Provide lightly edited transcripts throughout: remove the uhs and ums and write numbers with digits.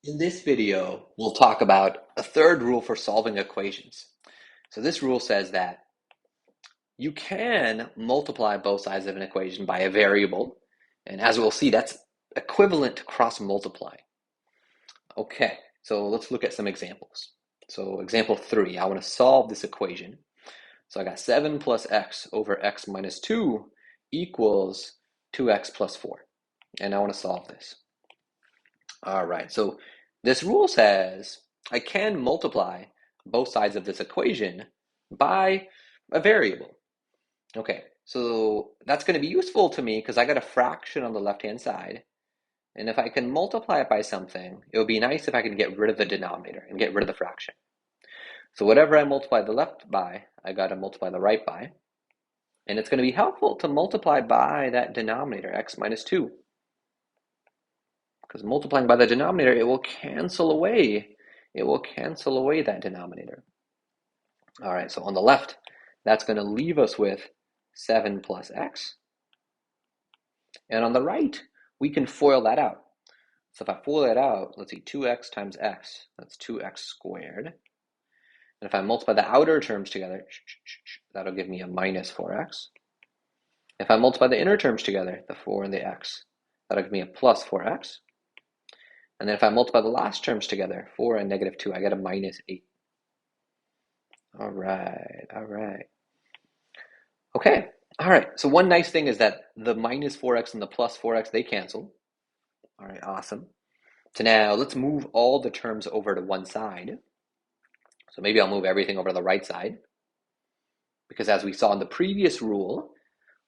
In this video, we'll talk about a third rule for solving equations. So this rule says that you can multiply both sides of an equation by a variable, and as we'll see, that's equivalent to cross multiply. Okay, so let's look at some examples. So example 3, I want to solve this equation. So I got 7 plus x over x minus 2 equals 2x plus 4, and I want to solve this. All right, so this rule says I can multiply both sides of this equation by a variable. Okay, so that's going to be useful to me because I got a fraction on the left-hand side. And if I can multiply it by something, it would be nice if I can get rid of the denominator and get rid of the fraction. So whatever I multiply the left by, I got to multiply the right by. And it's going to be helpful to multiply by that denominator, x minus 2. Because multiplying by the denominator, it will cancel away. It will cancel away that denominator. All right, so on the left, that's going to leave us with 7 plus x. And on the right, we can FOIL that out. So if I FOIL that out, let's see, 2x times x, that's 2x squared. And if I multiply the outer terms together, that'll give me a minus 4x. If I multiply the inner terms together, the 4 and the x, that'll give me a plus 4x. And then if I multiply the last terms together, 4 and negative 2, I get a minus 8. All right. Okay, all right. So one nice thing is that the minus 4x and the plus 4x, they cancel. All right, awesome. So now let's move all the terms over to one side. So maybe I'll move everything over to the right side. Because as we saw in the previous rule,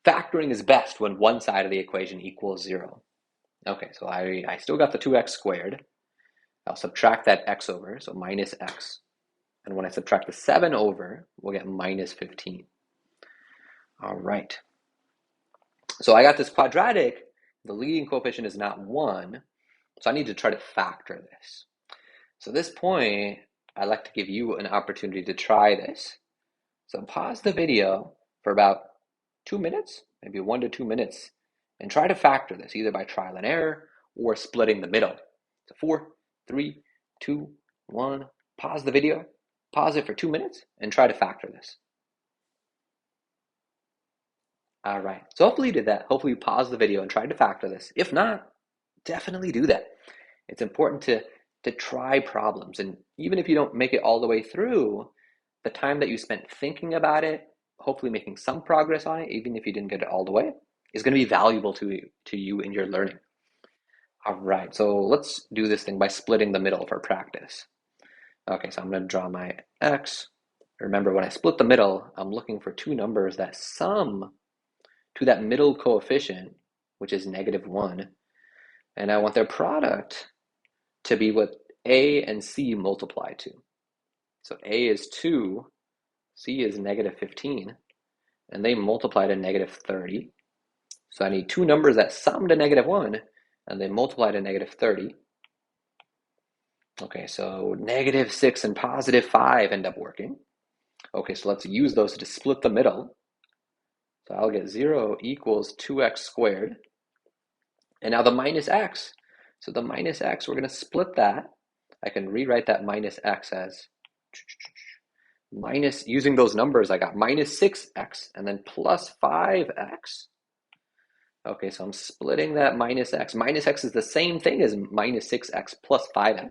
factoring is best when one side of the equation equals 0. Okay, so I still got the 2x squared. I'll subtract that x over, so minus x. And when I subtract the 7 over, we'll get minus 15. All right. So I got this quadratic. The leading coefficient is not 1, so I need to try to factor this. So at this point, I'd like to give you an opportunity to try this. So pause the video for about 2 minutes, maybe 1 to 2 minutes, and try to factor this either by trial and error or splitting the middle. So 4, 3, 2, 1, pause the video, pause it for 2 minutes, and try to factor this. All right, so hopefully you did that. Hopefully you paused the video and tried to factor this. If not, definitely do that. It's important to try problems. And even if you don't make it all the way through, the time that you spent thinking about it, hopefully making some progress on it, even if you didn't get it all the way, is going to be valuable to you in your learning. All right, so let's do this thing by splitting the middle for practice. Okay, so I'm going to draw my x. Remember, when I split the middle, I'm looking for two numbers that sum to that middle coefficient, which is negative 1. And I want their product to be what a and c multiply to. So a is 2, c is negative 15, and they multiply to negative 30. So I need two numbers that sum to negative 1, and they multiply to negative 30. Okay, so negative 6 and positive 5 end up working. Okay, so let's use those to split the middle. So I'll get 0 equals 2x squared. And now the minus x. So the minus x, we're going to split that. I can rewrite that minus x as minus, using those numbers, I got minus 6x and then plus 5x. Okay, so I'm splitting that minus x. Minus x is the same thing as minus 6x plus 5x.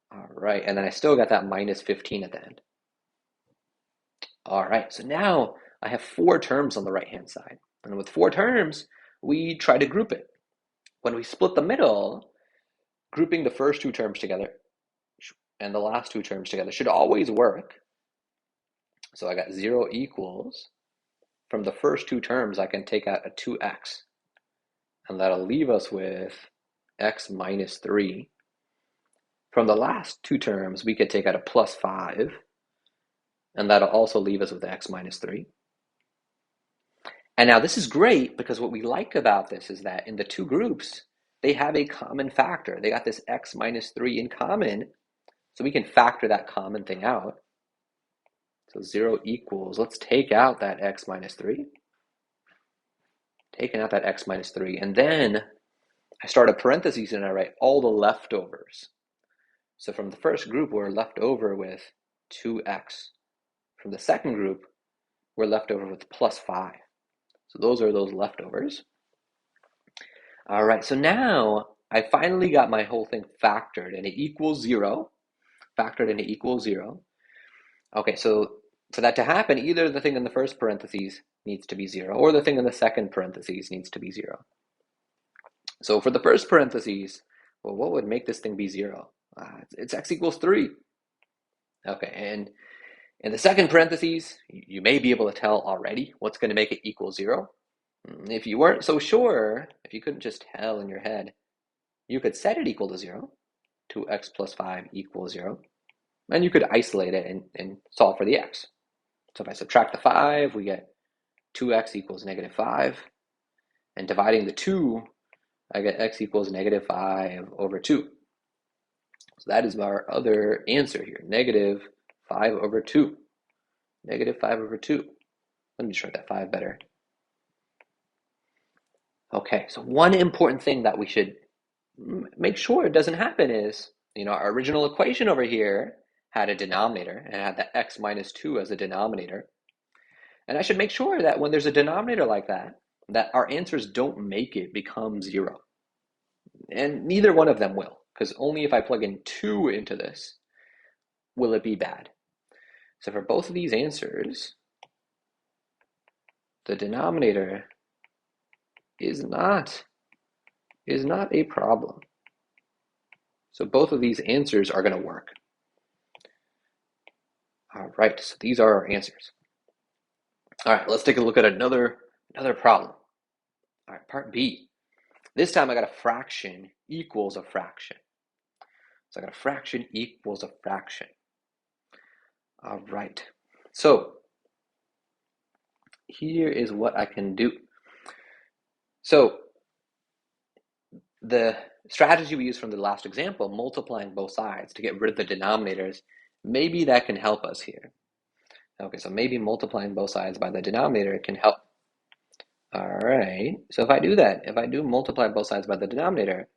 All right, and then I still got that minus 15 at the end. All right, so now I have 4 terms on the right-hand side. And with 4 terms, we try to group it. When we split the middle, grouping the first 2 terms together and the last 2 terms together should always work. So I got 0 equals, from the first 2 terms, I can take out a 2x. And that'll leave us with x minus 3. From the last 2 terms, we could take out a plus 5. And that'll also leave us with x minus 3. And now this is great because what we like about this is that in the 2 groups, they have a common factor. They got this x minus 3 in common, so we can factor that common thing out. So 0 equals, let's take out that x minus 3. Taking out that x minus 3, and then I start a parentheses and I write all the leftovers. So from the first group, we're left over with 2x. From the second group, we're left over with plus 5. So those are those leftovers. All right, so now I finally got my whole thing factored and it equals 0. Factored and it equals 0. Okay, so for that to happen, either the thing in the first parentheses needs to be 0 or the thing in the second parentheses needs to be 0. So for the first parentheses, well, what would make this thing be 0? It's x equals 3. Okay, and in the second parentheses, you may be able to tell already what's going to make it equal 0. If you weren't so sure, if you couldn't just tell in your head, you could set it equal to 0. 2x plus 5 equals 0. And you could isolate it and solve for the x. So if I subtract the 5, we get 2x equals negative 5. And dividing the 2, I get x equals negative 5 over 2. So that is our other answer here, negative 5 over 2. Negative 5 over 2. Let me just write that 5 better. Okay, so one important thing that we should make sure it doesn't happen is, our original equation over here had a denominator and had the x minus 2 as a denominator. And I should make sure that when there's a denominator like that our answers don't make it become 0. And neither one of them will, because only if I plug in 2 into this will it be bad. So for both of these answers, the denominator is not a problem. So both of these answers are going to work. All right, so these are our answers. All right, let's take a look at another problem. All right, part B. This time I got a fraction equals a fraction. So I got a fraction equals a fraction. All right, so here is what I can do. So the strategy we used from the last example, multiplying both sides to get rid of the denominators, maybe that can help us here. Okay, so maybe multiplying both sides by the denominator can help. All right, so if I do that, if I do multiply both sides by the denominator,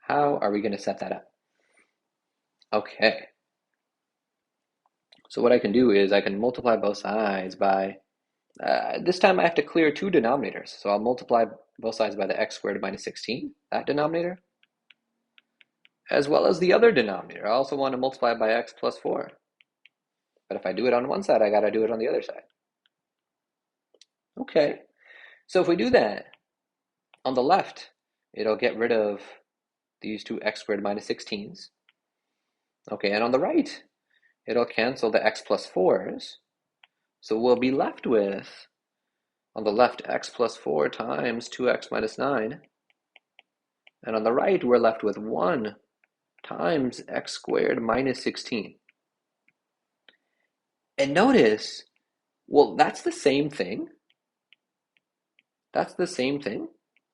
how are we going to set that up? Okay, so what I can do is I can multiply both sides by, this time I have to clear 2 denominators. So I'll multiply both sides by the x squared minus 16, that denominator, as well as the other denominator. I also want to multiply by x plus 4. But if I do it on one side, I got to do it on the other side. Okay, so if we do that, on the left, it'll get rid of these 2 x squared minus 16s. Okay, and on the right, it'll cancel the x plus 4s. So we'll be left with, on the left, x plus 4 times 2x minus 9. And on the right, we're left with 1 times x squared minus 16. And notice, well, that's the same thing. That's the same thing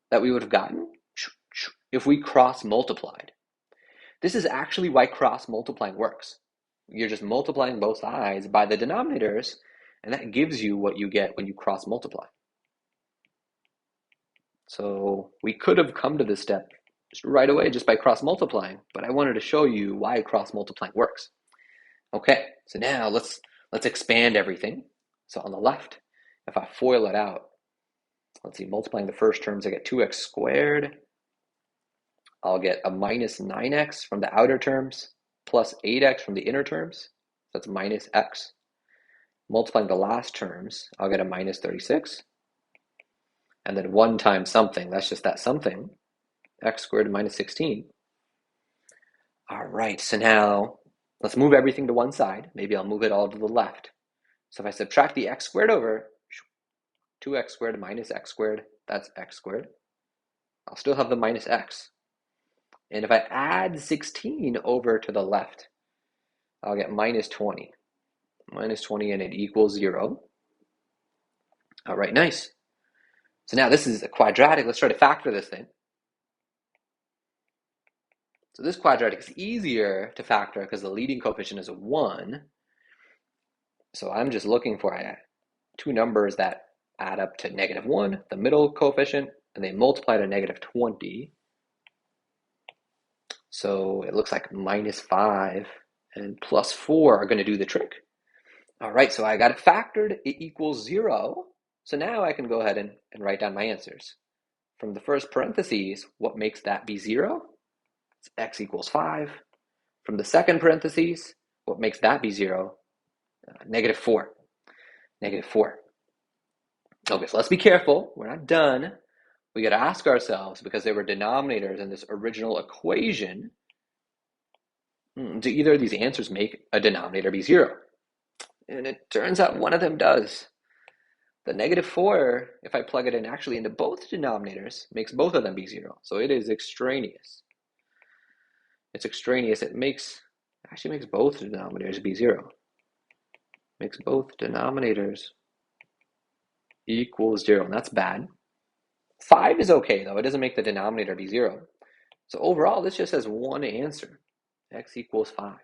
that we would have gotten if we cross-multiplied. This is actually why cross-multiplying works. You're just multiplying both sides by the denominators, and that gives you what you get when you cross-multiply. So we could have come to this step right away just by cross-multiplying, but I wanted to show you why cross-multiplying works. Okay, so now let's expand everything. So on the left, if I FOIL it out, let's see, multiplying the first terms, I get 2x squared. I'll get a minus 9x from the outer terms, plus 8x from the inner terms. That's minus x. Multiplying the last terms, I'll get a minus 36. And then 1 times something, that's just that something, x squared minus 16. All right, so now let's move everything to one side. Maybe I'll move it all to the left. So if I subtract the x squared over, 2x squared minus x squared, that's x squared. I'll still have the minus x. And if I add 16 over to the left, I'll get minus 20. Minus 20 and it equals 0. All right, nice. So now this is a quadratic. Let's try to factor this thing. So this quadratic is easier to factor because the leading coefficient is a 1. So I'm just looking for 2 numbers that add up to -1, the middle coefficient, and they multiply to -20. So it looks like -5 and +4 are going to do the trick. All right, so I got it factored. It equals 0. So now I can go ahead and write down my answers. From the first parentheses, what makes that be 0? It's x equals 5. From the second parentheses, what makes that be 0? -4. -4. Okay, so let's be careful. We're not done. We got to ask ourselves, because there were denominators in this original equation, do either of these answers make a denominator be 0? And it turns out one of them does. The -4, if I plug it in actually into both denominators, makes both of them be 0. So it is extraneous. It's extraneous. It actually makes both denominators be 0. Makes both denominators equal 0, and that's bad. 5 is okay, though. It doesn't make the denominator be 0. So overall, this just has one answer. X equals 5.